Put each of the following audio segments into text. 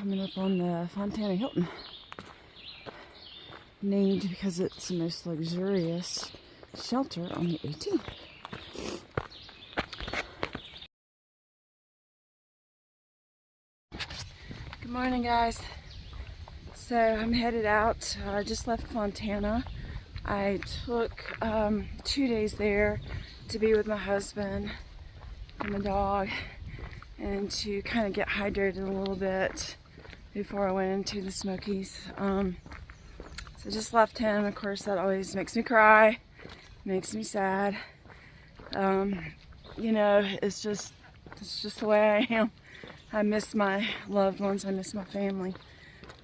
coming up on the Fontana Hilton, named because it's the most luxurious shelter on the AT. Good morning, guys. So I'm headed out. I just left Fontana. I took 2 days there to be with my husband and my dog and to kind of get hydrated a little bit before I went into the Smokies. So just left him. Of course, that always makes me cry, makes me sad. You know, it's just the way I am. I miss my loved ones. I miss my family.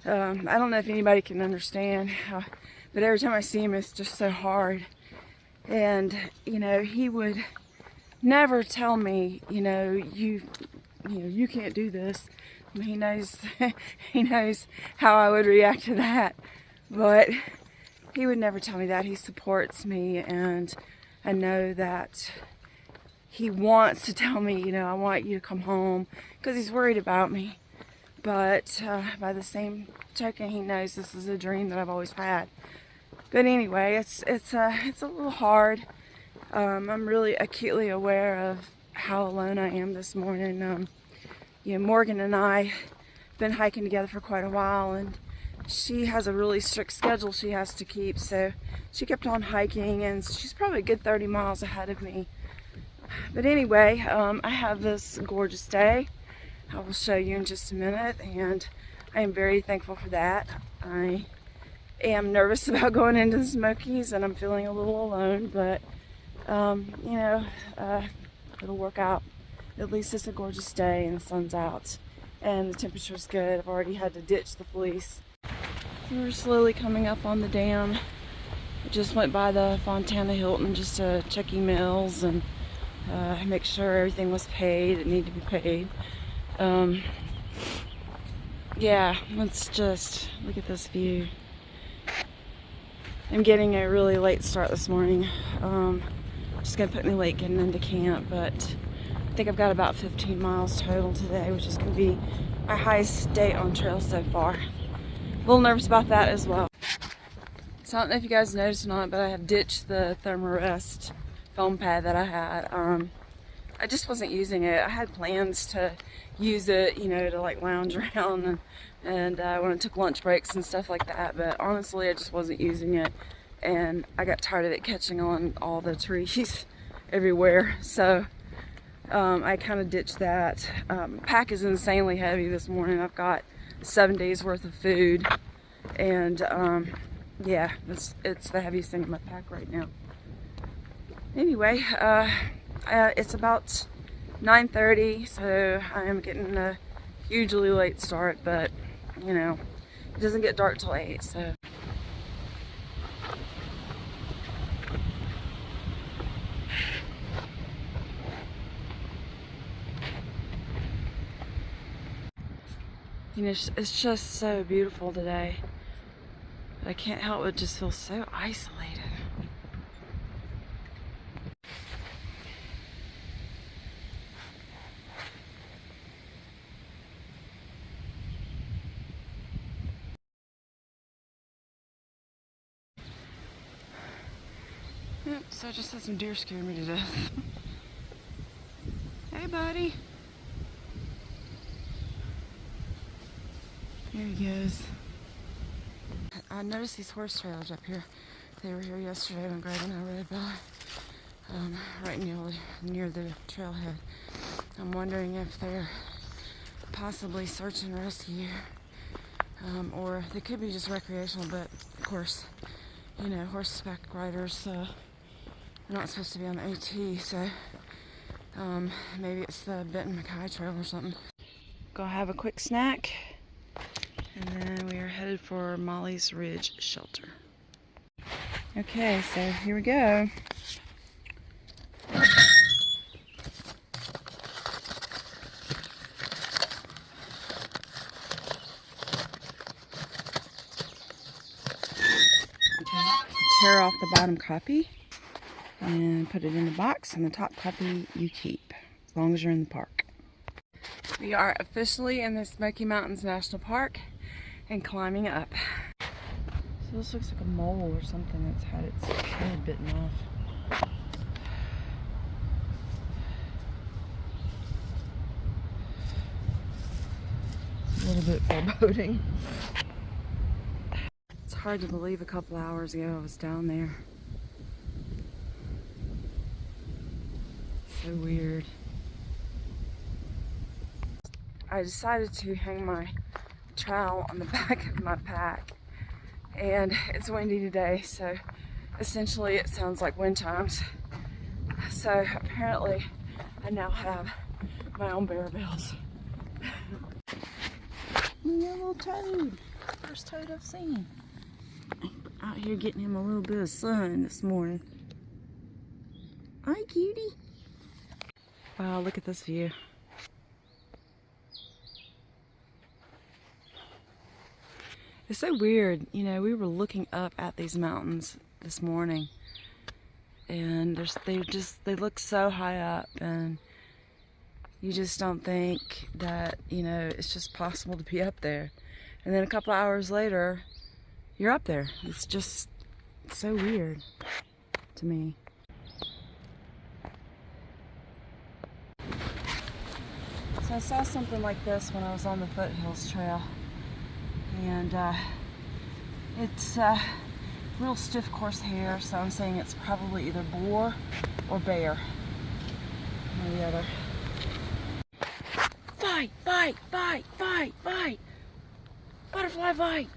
I don't know if anybody can understand how, but every time I see him, it's just so hard. And you know, he would never tell me, you know, you can't do this. I mean, he knows how I would react to that, but he would never tell me that. He supports me, and I know that he wants to tell me, you know, I want you to come home, because he's worried about me. But by the same token, he knows this is a dream that I've always had. But anyway, it's a little hard. I'm really acutely aware of how alone I am this morning. You know, Morgan and I have been hiking together for quite a while, and she has a really strict schedule she has to keep, so she kept on hiking, and she's probably a good 30 miles ahead of me. But anyway, I have this gorgeous day. I will show you in just a minute, and I am very thankful for that. I am nervous about going into the Smokies, and I'm feeling a little alone, but you know, it'll work out. At least it's a gorgeous day and the sun's out and the temperature's good. I've already had to ditch the fleece. We're slowly coming up on the dam. I just went by the Fontana Hilton just to check emails and make sure everything was paid. It needed to be paid. Yeah, let's just look at this view. I'm getting a really late start this morning. Just gonna put me late getting into camp, but I think I've got about 15 miles total today, which is gonna be my highest date on trail so far. A little nervous about that as well. So I don't know if you guys noticed or not, but I have ditched the Thermarest foam pad that I had. I just wasn't using it. I had plans to use it, you know, to like lounge around and when I took lunch breaks and stuff like that, but honestly I just wasn't using it, and I got tired of it catching on all the trees everywhere, so I kind of ditched that. Pack is insanely heavy this morning. I've got 7 days worth of food, and yeah, it's the heaviest thing in my pack right now. Anyway, it's about 9:30, so I am getting a hugely late start, but you know, it doesn't get dark till 8, so. You know, it's just so beautiful today. I can't help but just feel so isolated. Yep, so I just had some deer scare me to death. Hey, buddy. There he goes. I noticed these horse trailers up here. They were here yesterday when Greg and I rode by, right near the trailhead. I'm wondering if they're possibly search and rescue, or they could be just recreational, but of course, you know, horseback riders are not supposed to be on the AT, so maybe it's the Benton Mackay Trail or something. Gonna have a quick snack, and then we are headed for Molly's Ridge Shelter. Okay, so here we go. Tear off the bottom copy and put it in the box, and the top copy you keep as long as you're in the park. We are officially in the Smoky Mountains National Park and climbing up. So this looks like a mole or something that's had its head bitten off. It's a little bit foreboding. It's hard to believe a couple hours ago I was down there. So weird. I decided to hang my trowel on the back of my pack, and it's windy today, so essentially it sounds like wind chimes. So apparently I now have my own bear bells. Little toad, first toad I've seen. Out here getting him a little bit of sun this morning. Hi, cutie. Wow, look at this view. It's so weird, you know, we were looking up at these mountains this morning, and they look so high up, and you just don't think that, you know, it's just possible to be up there. And then a couple hours later, you're up there. It's just so weird to me. So I saw something like this when I was on the Foothills Trail. And it's real stiff coarse hair, so I'm saying it's probably either boar or bear. One or the other. Fight, fight, fight, fight, fight! Butterfly fight!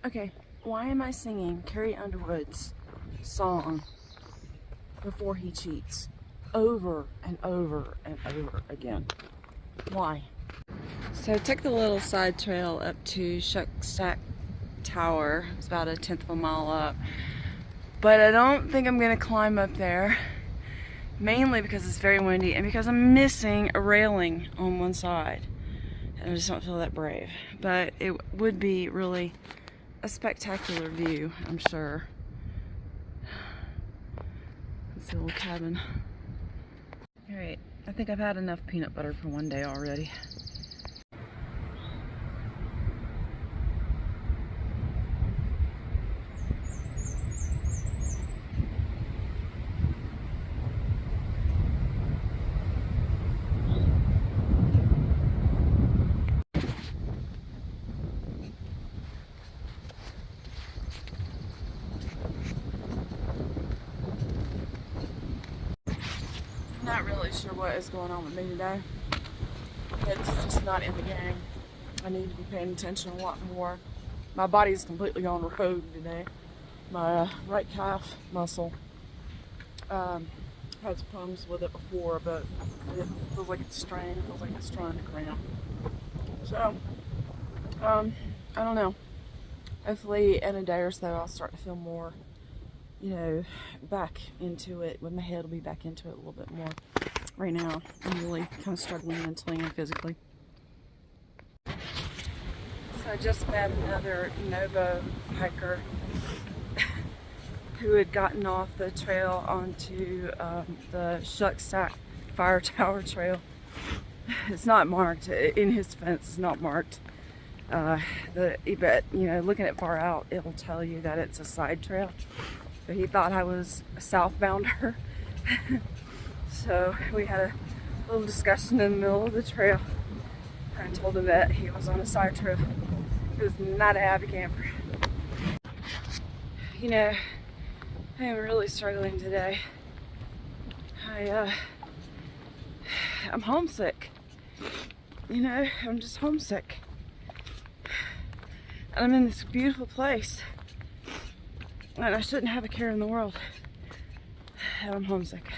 Okay, why am I singing Carrie Underwood's song before he cheats? Over and over and over again. Why? So I took the little side trail up to Shuckstack Tower. It's about a 1/10 of a mile up. But I don't think I'm gonna climb up there, mainly because it's very windy and because I'm missing a railing on one side. And I just don't feel that brave. But it would be really a spectacular view, I'm sure. It's a little cabin. Alright, I think I've had enough peanut butter for one day already. Not really sure what is going on with me today. It's just not in the game. I need to be paying attention a lot more. My body's completely on rogue today. My right calf muscle had some problems with it before, but it feels like it's strained. It feels like it's trying to cramp. So, I don't know. Hopefully in a day or so I'll start to feel more, you know, back into it, with my head will be back into it a little bit more. Right now, I'm really kind of struggling mentally and physically. So I just met another Novo hiker who had gotten off the trail onto the Shuckstack Fire Tower Trail. It's not marked. In his defense, it's not marked. But you know, looking at far out, it'll tell you that it's a side trail. But he thought I was a southbounder. So we had a little discussion in the middle of the trail. I told him that he was on a side trail. He was not a happy camper. You know, I am really struggling today. I'm homesick. You know, I'm just homesick. And I'm in this beautiful place. And I shouldn't have a care in the world. And I'm homesick.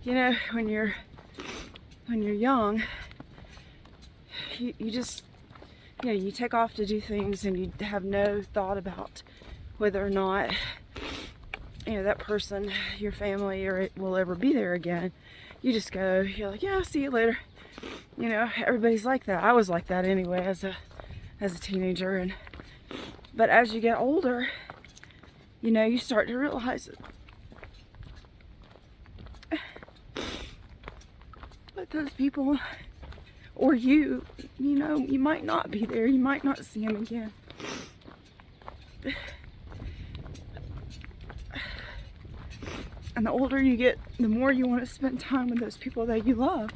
You know, when you're young, you just, you know, you take off to do things and you have no thought about whether or not, you know, that person, your family, or it will ever be there again. You just go, you're like, yeah, I'll see you later. You know, everybody's like that. I was like that anyway as a teenager, but as you get older, you know, you start to realize those people, or you know, you might not be there. You might not see them again. And the older you get, the more you want to spend time with those people that you love.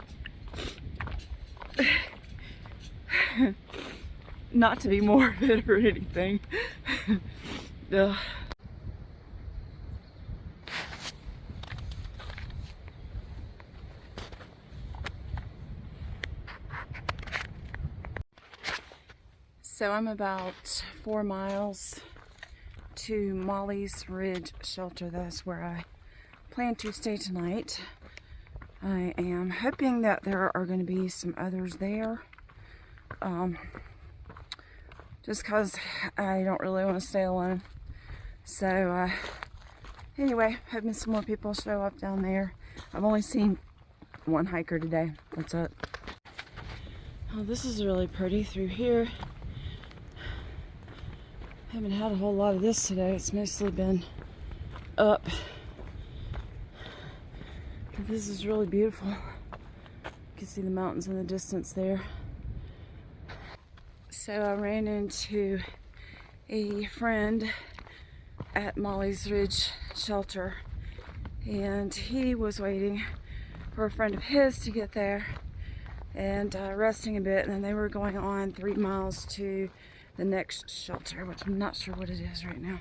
Not to be morbid or anything. Ugh. So I'm about 4 miles to Molly's Ridge shelter. That's where I plan to stay tonight. I am hoping that there are going to be some others there. Just because I don't really want to stay alone. So anyway, hoping some more people show up down there. I've only seen one hiker today. That's it. Oh, this is really pretty through here. Haven't had a whole lot of this today. It's mostly been up. But this is really beautiful. You can see the mountains in the distance there. So I ran into a friend at Molly's Ridge shelter, and he was waiting for a friend of his to get there and resting a bit, and then they were going on 3 miles to the next shelter, which I'm not sure what it is right now.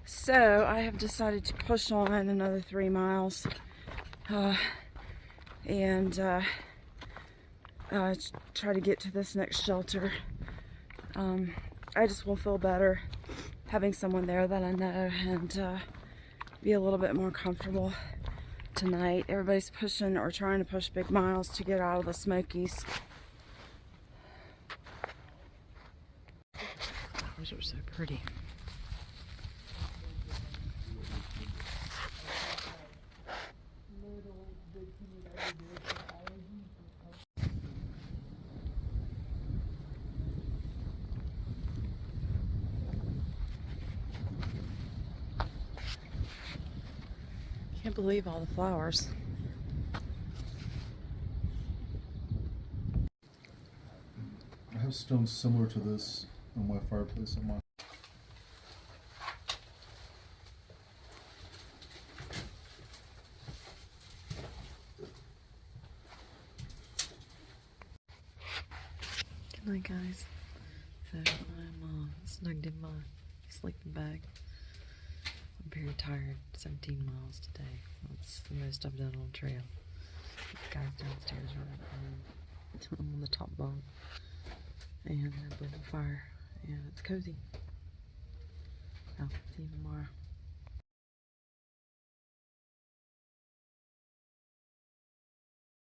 So I have decided to push on another 3 miles and try to get to this next shelter. I just will feel better having someone there that I know, and be a little bit more comfortable tonight. Everybody's pushing or trying to push big miles to get out of the Smokies. Those are so pretty. Can't believe all the flowers. I have stones similar to this on my fireplace on my Good night, guys. So I'm snugged in my sleeping bag. I'm very tired. 17 miles today. That's the most I've done on trail. The guys downstairs are I'm on the top bunk, and I built a fire, and it's cozy. I'll see you tomorrow.